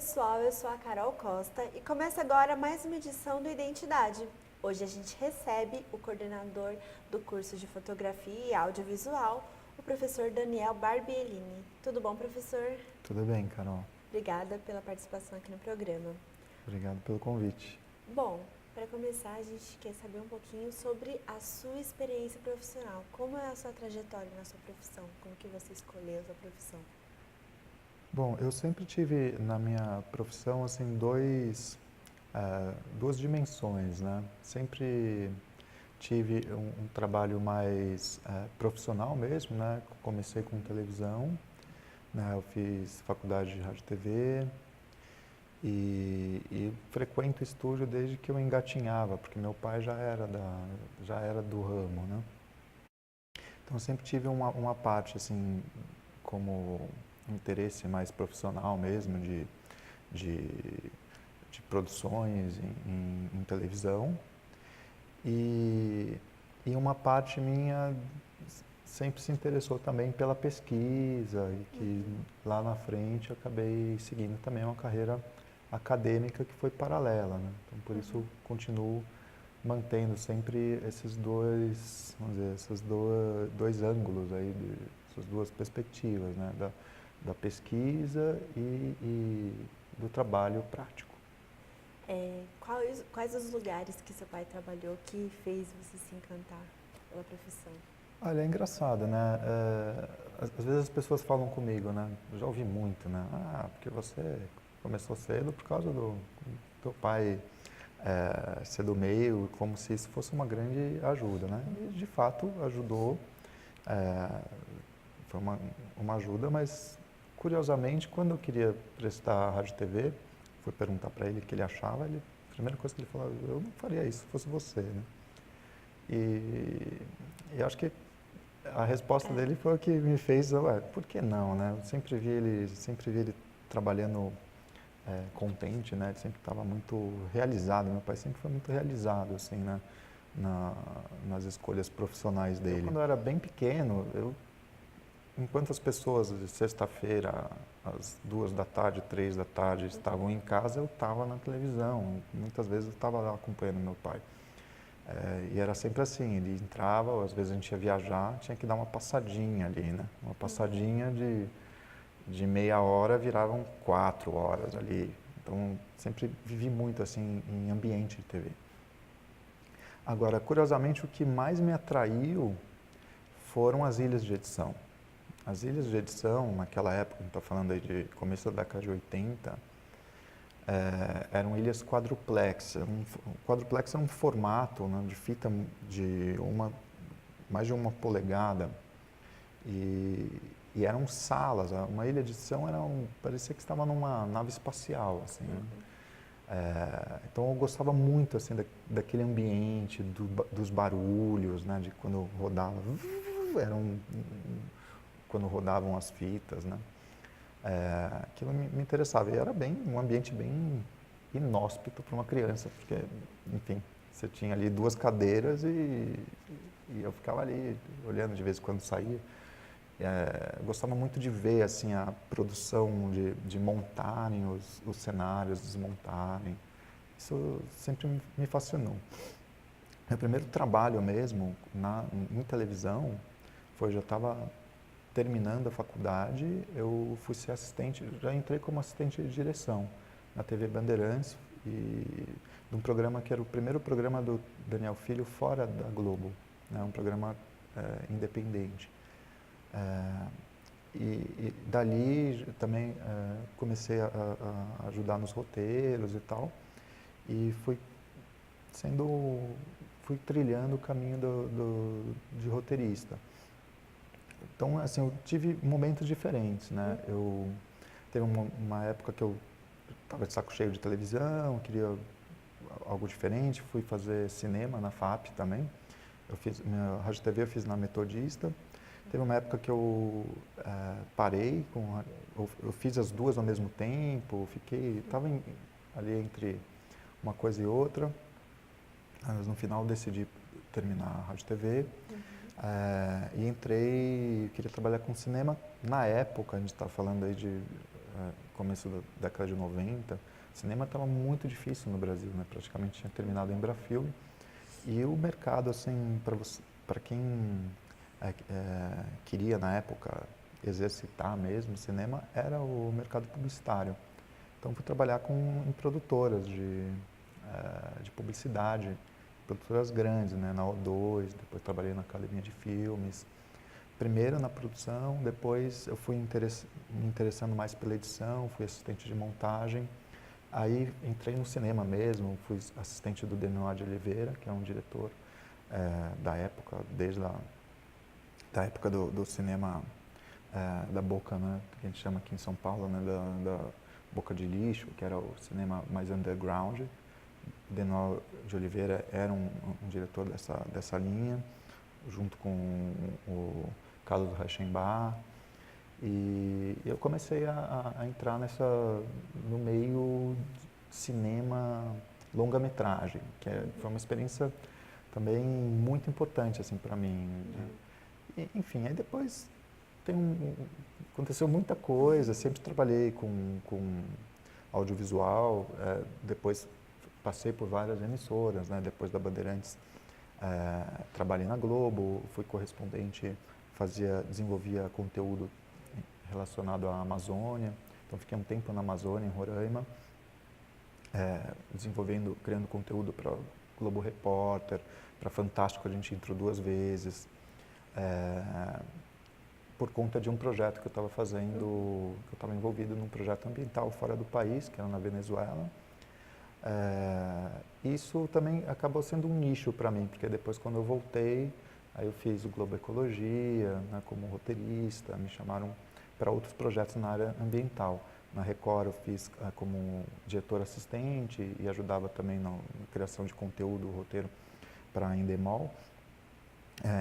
pessoal, eu sou a Carol Costa e começa agora mais uma edição do Identidade. Hoje a gente recebe o coordenador do curso de Fotografia e Audiovisual, o professor Daniel Barbiellini. Tudo bom, professor? Tudo bem, Carol. Obrigada pela participação aqui no programa. Obrigado pelo convite. Bom, para começar, a gente quer saber um pouquinho sobre a sua experiência profissional. Como é a sua trajetória na sua profissão? Como que você escolheu a sua profissão? Bom, eu sempre tive na minha profissão assim duas dimensões, né? Sempre tive um trabalho mais profissional mesmo, né? Comecei com televisão, né? Eu fiz faculdade de rádio e TV e frequento estúdio desde que eu engatinhava, porque meu pai já era do ramo, né? Então eu sempre tive uma parte assim como interesse mais profissional mesmo de, de produções em televisão e, e uma parte minha sempre se interessou também pela pesquisa e que lá na frente eu acabei seguindo também uma carreira acadêmica que foi paralela, né? Então por isso continuo mantendo sempre esses dois, vamos dizer, dois ângulos aí, essas duas perspectivas, né? Da pesquisa e do trabalho prático. Quais os lugares que seu pai trabalhou que fez você se encantar pela profissão? Olha, é engraçado, né? Às vezes as pessoas falam comigo, né? Eu já ouvi muito, né? Ah, porque você começou cedo por causa do teu pai ser do meio, como se isso fosse uma grande ajuda, né? E de fato ajudou, é, foi uma ajuda, mas curiosamente quando eu queria prestar rádio e TV, fui perguntar para ele o que ele achava, a primeira coisa que ele falou, eu não faria isso se fosse você, né? E acho que a resposta dele foi o que me fez, ué, por que não, né? Eu sempre vi ele trabalhando contente, né? Ele sempre estava muito realizado. Meu pai sempre foi muito realizado, assim, né? Nas escolhas profissionais dele. Quando eu era bem pequeno, enquanto as pessoas de sexta-feira às 2 da tarde, 3 da tarde estavam em casa, eu estava na televisão. Muitas vezes eu estava lá acompanhando meu pai. E era sempre assim, ele entrava, às vezes a gente ia viajar, tinha que dar uma passadinha ali, né? Uma passadinha de meia hora viravam 4 horas ali. Então, sempre vivi muito assim em ambiente de TV. Agora, curiosamente, o que mais me atraiu foram as ilhas de edição. As ilhas de edição, naquela época, a gente está falando aí de começo da década de 80, eram ilhas quadruplex. Quadruplex é um formato, né, de fita de mais de 1 polegada e eram salas. Uma ilha de edição parecia que estava numa nave espacial, assim, né? Então eu gostava muito assim daquele ambiente, dos barulhos, né, de quando rodava, quando rodavam as fitas, né? Aquilo me interessava e era um ambiente bem inóspito para uma criança, porque, enfim, você tinha ali 2 cadeiras e eu ficava ali olhando de vez em quando saía. Gostava muito de ver assim a produção de montarem os cenários, desmontarem. Isso sempre me fascinou. Meu primeiro trabalho mesmo em televisão foi, já estava terminando a faculdade, eu fui ser assistente, já entrei como assistente de direção na TV Bandeirantes e de um programa que era o primeiro programa do Daniel Filho fora da Globo, né, um programa independente. E dali também comecei a ajudar nos roteiros e tal, e fui trilhando o caminho de roteirista. Então, assim, eu tive momentos diferentes, né? Teve uma época que eu estava de saco cheio de televisão, queria algo diferente, fui fazer cinema na FAP também. Minha rádio TV eu fiz na Metodista. Teve uma época que eu parei, eu fiz as duas ao mesmo tempo, estava ali entre uma coisa e outra, mas no final decidi terminar a rádio TV. E queria trabalhar com cinema. Na época, a gente está falando aí de começo da década de 90, cinema estava muito difícil no Brasil, né? Praticamente tinha terminado a Embrafilme. E o mercado, assim, para quem queria na época exercitar mesmo cinema, era o mercado publicitário. Então fui trabalhar em produtoras de publicidade, produtoras grandes, né, na O2, depois trabalhei na Academia de Filmes. Primeiro na produção, depois eu fui me interessando mais pela edição, fui assistente de montagem. Aí entrei no cinema mesmo, fui assistente do Denoir de Oliveira, que é um diretor da época, desde da época do cinema da Boca, né, que a gente chama aqui em São Paulo, né, da Boca de Lixo, que era o cinema mais underground. Denoir de Oliveira era um diretor dessa linha, junto com o Carlos Reichenbach. E eu comecei a entrar no meio cinema longa-metragem, foi uma experiência também muito importante assim para mim. Enfim, aí depois aconteceu muita coisa, sempre trabalhei com audiovisual, depois passei por várias emissoras, né? Depois da Bandeirantes trabalhei na Globo, fui correspondente, desenvolvia conteúdo relacionado à Amazônia, então fiquei um tempo na Amazônia, em Roraima, criando conteúdo para Globo Repórter, para Fantástico a gente entrou 2 vezes, por conta de um projeto que eu estava fazendo, que eu estava envolvido num projeto ambiental fora do país, que era na Venezuela. Isso também acabou sendo um nicho para mim, porque depois quando eu voltei, aí eu fiz o Globo Ecologia, né, como roteirista, me chamaram para outros projetos na área ambiental. Na Record eu fiz como diretor assistente e ajudava também na criação de conteúdo, roteiro para a Endemol.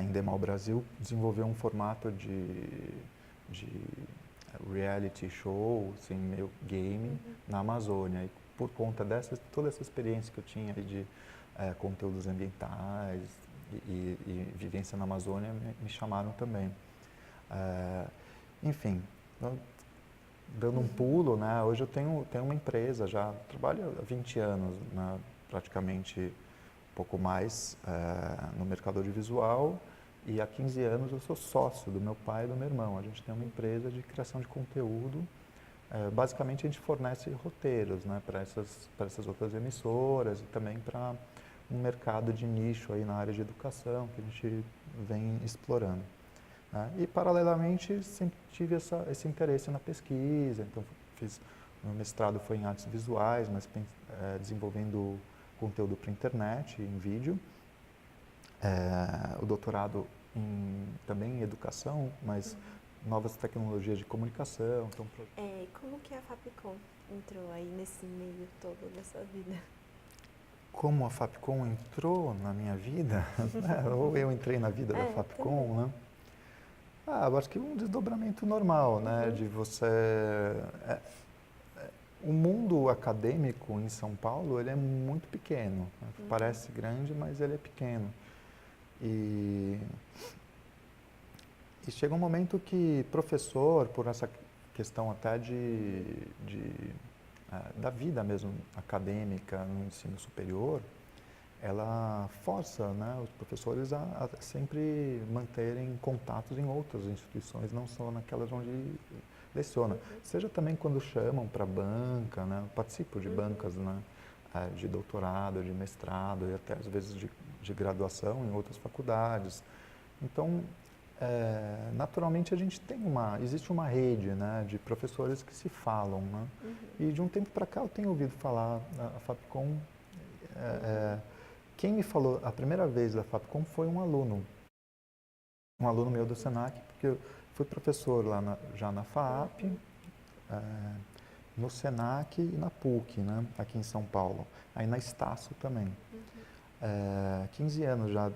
Endemol Brasil desenvolveu um formato de reality show, assim, meio game, na Amazônia. E por conta toda essa experiência que eu tinha de conteúdos ambientais e vivência na Amazônia, me chamaram também. Enfim, dando um pulo, né? Hoje eu tenho uma empresa, já trabalho há 20 anos, né? Praticamente um pouco mais no mercado audiovisual, e há 15 anos eu sou sócio do meu pai e do meu irmão. A gente tem uma empresa de criação de conteúdo. Basicamente a gente fornece roteiros, né, para essas outras emissoras e também para um mercado de nicho aí na área de educação que a gente vem explorando. E, paralelamente, sempre tive esse interesse na pesquisa, então meu mestrado foi em artes visuais, mas desenvolvendo conteúdo para a internet, em vídeo. O doutorado também em educação, mas novas tecnologias de comunicação. Então, E como que a Fapcom entrou aí nesse meio todo da sua vida? Como a Fapcom entrou na minha vida, ou eu entrei na vida da Fapcom, né? Eu acho que um desdobramento normal, né? De você... O mundo acadêmico em São Paulo, ele é muito pequeno. Né? Parece grande, mas ele é pequeno. E chega um momento que professor, por essa questão até da vida mesmo acadêmica no ensino superior, ela força, né, os professores a sempre manterem contatos em outras instituições, não só naquelas onde leciona. Seja também quando chamam para banca, né, eu participo de bancas, né, de doutorado, de mestrado e até às vezes de graduação em outras faculdades. Então, naturalmente existe uma rede, né, de professores que se falam, né? E de um tempo para cá eu tenho ouvido falar a Fapcom. Quem me falou a primeira vez da Fapcom foi um aluno meu do Senac, porque eu fui professor lá já na FAAP, no Senac e na PUC, né, aqui em São Paulo, aí na Estácio também. 15 anos já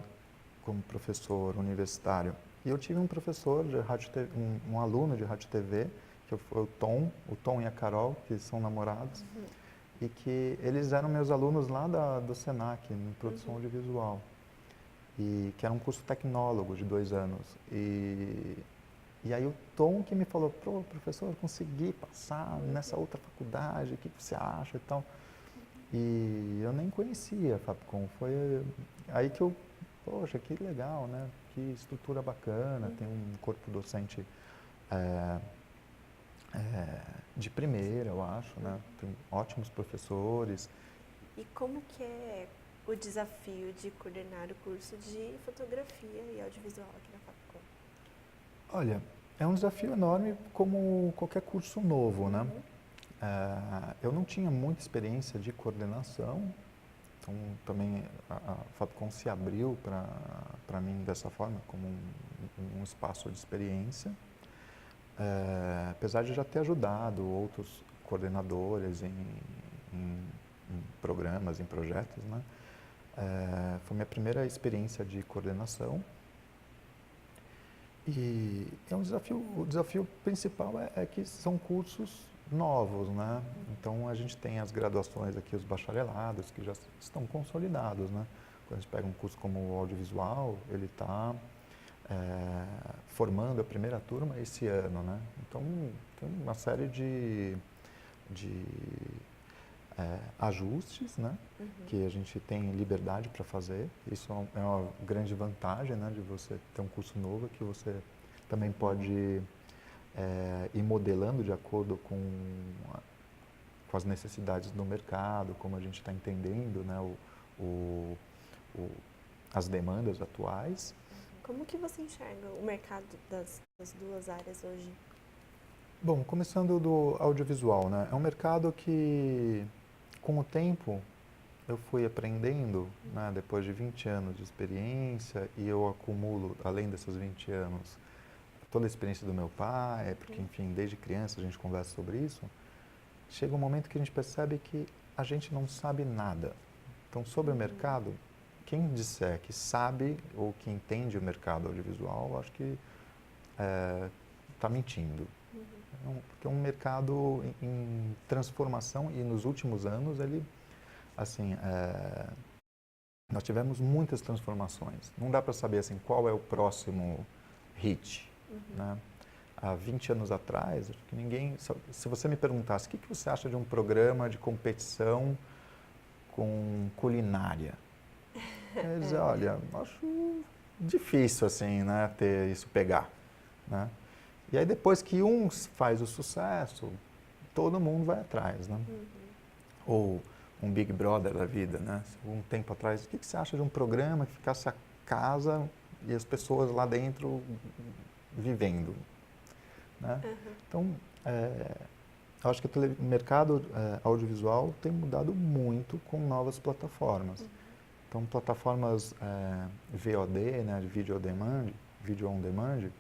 como professor universitário. E eu tive um professor de rádio TV, um aluno de rádio e TV, que foi o Tom e a Carol, que são namorados, e que eles eram meus alunos lá do Senac, em produção audiovisual, e que era um curso tecnólogo de 2 anos. E E aí o Tom que me falou, professor, eu consegui passar nessa outra faculdade, o que você acha e tal. E eu nem conhecia a Fapcom, foi aí que eu, poxa, que legal, né? Que estrutura bacana, tem um corpo docente é, de primeira, eu acho, né? Tem ótimos professores. E como que é o desafio de coordenar o curso de fotografia e audiovisual aqui na Fapcom? Olha, é um desafio enorme como qualquer curso novo, né? Eu não tinha muita experiência de coordenação, então também a Fapcom se abriu para mim dessa forma, como um espaço de experiência. Apesar de já ter ajudado outros coordenadores em programas, em projetos, né? Foi minha primeira experiência de coordenação. E é um desafio, o desafio principal é que são cursos novos, né? Então a gente tem as graduações aqui, os bacharelados, que já estão consolidados, né? Quando a gente pega um curso como o audiovisual, ele está formando a primeira turma esse ano, né? Então tem uma série de ajustes, né? Que a gente tem liberdade para fazer. Isso é uma grande vantagem, né? De você ter um curso novo que você também pode ir modelando de acordo com as necessidades do mercado, como a gente está entendendo, né? As demandas atuais. Como que você enxerga o mercado das duas áreas hoje? Bom, começando do audiovisual, né? É um mercado que, com o tempo, eu fui aprendendo, né? Depois de 20 anos de experiência, e eu acumulo, além desses 20 anos, toda a experiência do meu pai, porque, enfim, desde criança a gente conversa sobre isso. Chega um momento que a gente percebe que a gente não sabe nada. Então, sobre o mercado, quem disser que sabe ou que entende o mercado audiovisual, acho que está mentindo. Porque é um mercado em transformação e nos últimos anos ele, assim, nós tivemos muitas transformações. Não dá para saber assim qual é o próximo hit, né? Há 20 anos atrás, acho que ninguém, se você me perguntasse o que você acha de um programa de competição com culinária, eu ia dizer, olha, acho difícil assim, né, ter isso pegar, né? E aí depois que um faz o sucesso, todo mundo vai atrás, né? Ou um Big Brother da vida, né? Um tempo atrás, o que você acha de um programa que ficasse a casa e as pessoas lá dentro vivendo, né? Então, eu acho que o mercado audiovisual tem mudado muito com novas plataformas. Então, plataformas VOD, né, de Video on Demand,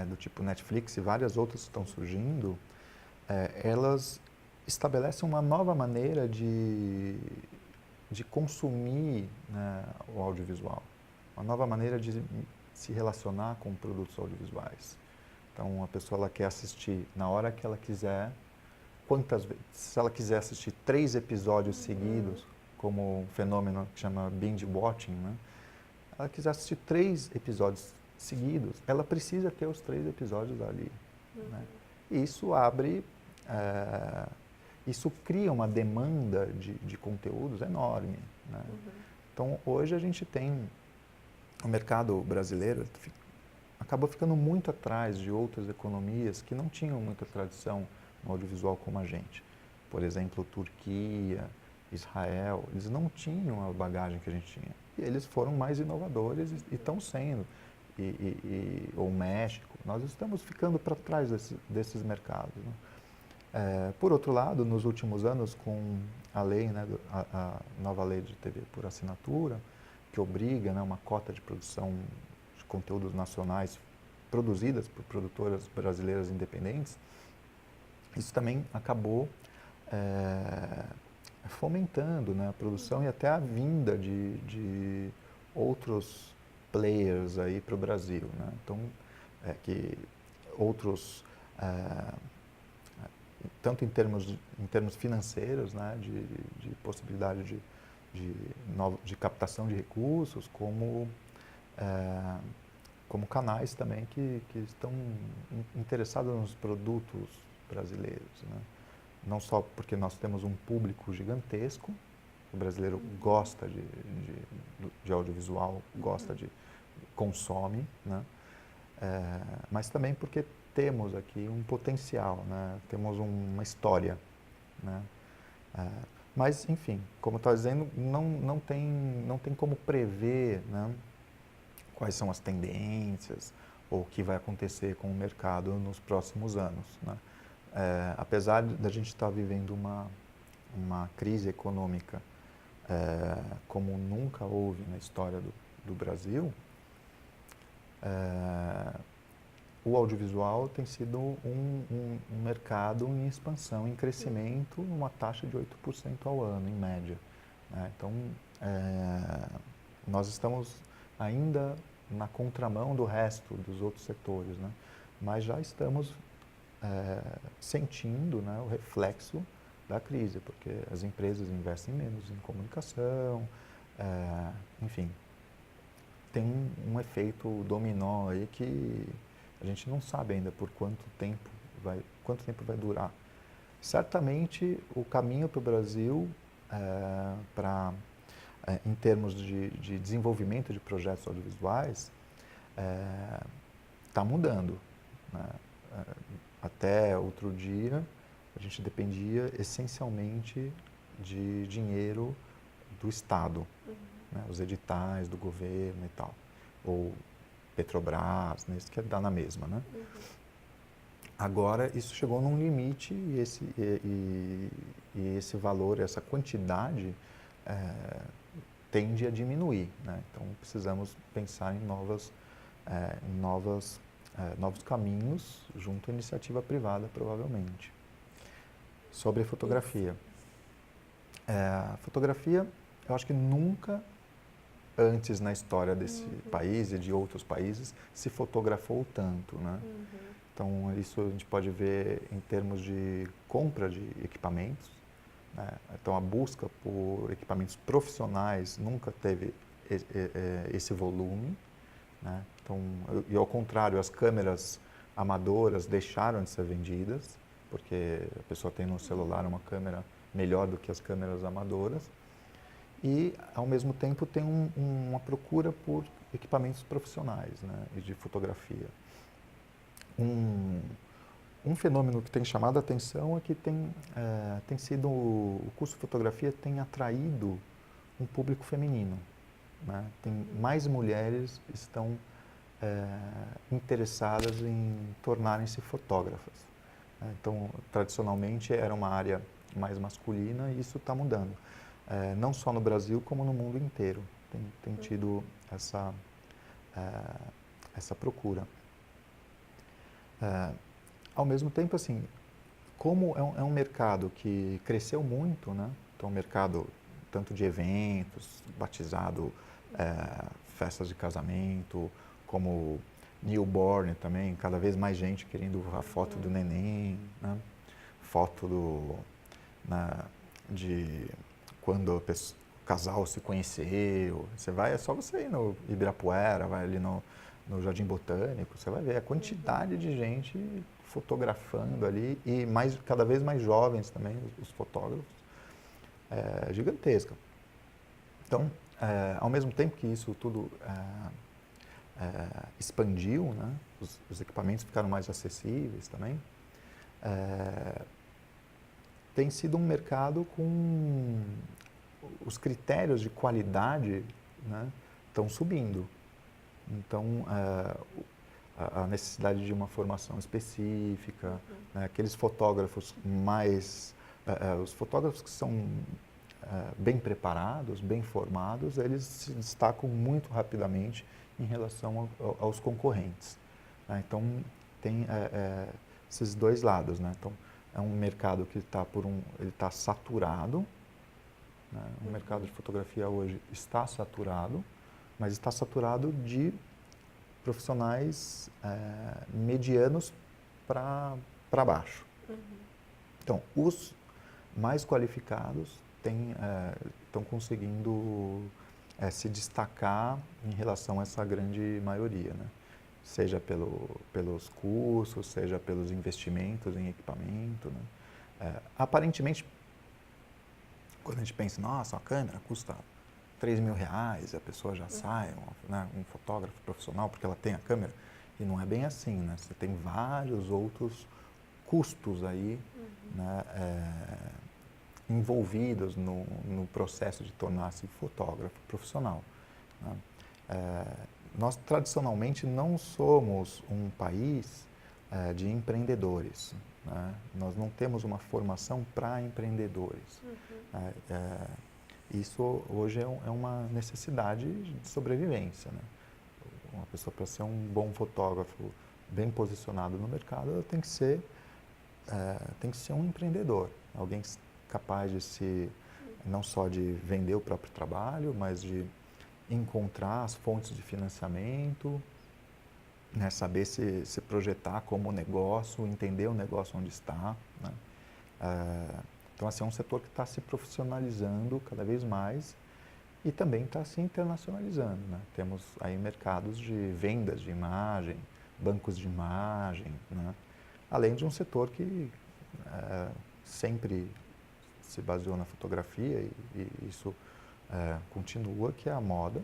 do tipo Netflix e várias outras que estão surgindo, elas estabelecem uma nova maneira de consumir, né, o audiovisual, uma nova maneira de se relacionar com produtos audiovisuais. Então, a pessoa ela quer assistir na hora que ela quiser, quantas vezes, se ela quiser assistir 3 episódios seguidos, como um fenômeno que chama binge watching, né? Ela quiser assistir 3 episódios seguidos, ela precisa ter os 3 episódios ali, né? E isso abre, isso cria uma demanda de conteúdos enorme, né? Então, hoje a gente tem, o mercado brasileiro acabou ficando muito atrás de outras economias que não tinham muita tradição no audiovisual como a gente. Por exemplo, Turquia, Israel, eles não tinham a bagagem que a gente tinha. E eles foram mais inovadores e estão sendo. Ou México, nós estamos ficando para trás desses mercados, né? Por outro lado, nos últimos anos, com a lei, né, a nova lei de TV por assinatura, que obriga, né, uma cota de produção de conteúdos nacionais produzidas por produtoras brasileiras independentes, isso também acabou fomentando, né, a produção e até a vinda de outros players aí para o Brasil, né? Então, que outros, tanto em termos financeiros, né, de possibilidade de captação de recursos, como como canais também que estão interessados nos produtos brasileiros, né? Não só porque nós temos um público gigantesco, o brasileiro gosta de audiovisual, gosta consome, né? Mas também porque temos aqui um potencial, né? Temos uma história, né? Mas, enfim, como eu estava dizendo, não tem como prever, né, quais são as tendências ou o que vai acontecer com o mercado nos próximos anos, né? Apesar da gente estar vivendo uma crise econômica como nunca houve na história do Brasil, o audiovisual tem sido um mercado em expansão, em crescimento, numa taxa de 8% ao ano, em média, né? Então, nós estamos ainda na contramão do resto dos outros setores, né? Mas já estamos sentindo, né, o reflexo da crise, porque as empresas investem menos em comunicação, enfim, tem um efeito dominó aí que a gente não sabe ainda por quanto tempo vai durar. Certamente o caminho para o Brasil, em termos de desenvolvimento de projetos audiovisuais, está mudando, né? Até outro dia, a gente dependia essencialmente de dinheiro do Estado, né? Os editais do governo e tal, ou Petrobras, né? Isso que dá na mesma, né? Agora, isso chegou num limite e esse valor, essa quantidade tende a diminuir, né? Então, precisamos pensar em novos caminhos junto à iniciativa privada, provavelmente. Sobre a fotografia. A fotografia, eu acho que nunca antes na história desse país e de outros países se fotografou tanto, né? Então, isso a gente pode ver em termos de compra de equipamentos, né? Então, a busca por equipamentos profissionais nunca teve esse volume, né? Então, e ao contrário, as câmeras amadoras deixaram de ser vendidas, porque a pessoa tem no celular uma câmera melhor do que as câmeras amadoras. E, ao mesmo tempo, tem uma procura por equipamentos profissionais, né, e de fotografia. Um fenômeno que tem chamado a atenção é que tem sido, o curso de fotografia tem atraído um público feminino, né? Tem mais mulheres estão interessadas em tornarem-se fotógrafas, né? Então, tradicionalmente, era uma área mais masculina e isso está mudando. Não só no Brasil, como no mundo inteiro. Tem tido essa procura. Ao mesmo tempo, assim, como é um mercado que cresceu muito, né? Então, um mercado tanto de eventos, batizado, festas de casamento, como newborn também, cada vez mais gente querendo a foto do neném, né? Foto de quando o casal se conheceu. Você vai, é só você ir no Ibirapuera, vai ali no Jardim Botânico, você vai ver a quantidade de gente fotografando ali e cada vez mais jovens também, os fotógrafos, gigantesca. Então, ao mesmo tempo que isso tudo expandiu, né, os equipamentos ficaram mais acessíveis também, tem sido um mercado com os critérios de qualidade, né, estão subindo. Então, a necessidade de uma formação específica, né, aqueles fotógrafos os fotógrafos que são bem preparados, bem formados, eles se destacam muito rapidamente em relação aos concorrentes, né? Então, tem esses dois lados, né? Então, é um mercado que ele está saturado, né? O mercado de fotografia hoje está saturado, mas está saturado de profissionais medianos para baixo. Então, os mais qualificados estão conseguindo se destacar em relação a essa grande maioria, né? seja pelos cursos, seja pelos investimentos em equipamento, né? Aparentemente, quando a gente pensa, nossa, a câmera custa R$ 3.000, a pessoa já sai, né, um fotógrafo profissional, porque ela tem a câmera, e não é bem assim, né? Você tem vários outros custos aí, né, envolvidos no processo de tornar-se fotógrafo profissional, né? Nós, tradicionalmente, não somos um país de empreendedores, né? Nós não temos uma formação para empreendedores. Isso hoje é uma necessidade de sobrevivência, né? Uma pessoa, para ser um bom fotógrafo bem posicionado no mercado, ela tem que ser um empreendedor, alguém capaz de não só de vender o próprio trabalho, mas de encontrar as fontes de financiamento, né, saber se projetar como negócio, entender o negócio onde está, né? Então, assim, é um setor que está se profissionalizando cada vez mais e também está se internacionalizando, né? Temos aí mercados de vendas de imagem, bancos de imagem, né? Além de um setor que sempre se baseou na fotografia e isso continua, que é a moda,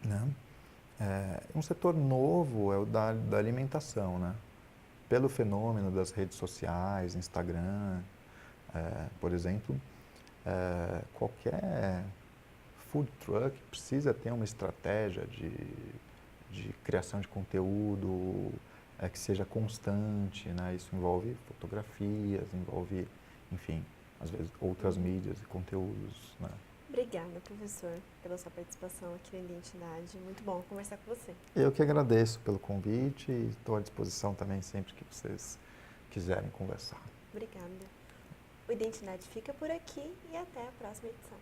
né? Um setor novo é o da alimentação, né? Pelo fenômeno das redes sociais, Instagram, por exemplo, qualquer food truck precisa ter uma estratégia de criação de conteúdo que seja constante, né? Isso envolve fotografias, envolve, enfim, às vezes outras mídias e conteúdos, né? Obrigada, professor, pela sua participação aqui na Identidade. Muito bom conversar com você. Eu que agradeço pelo convite e estou à disposição também sempre que vocês quiserem conversar. Obrigada. O Identidade fica por aqui e até a próxima edição.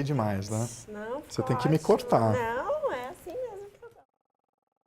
Demais, né? Não, Você tem que me cortar. Não,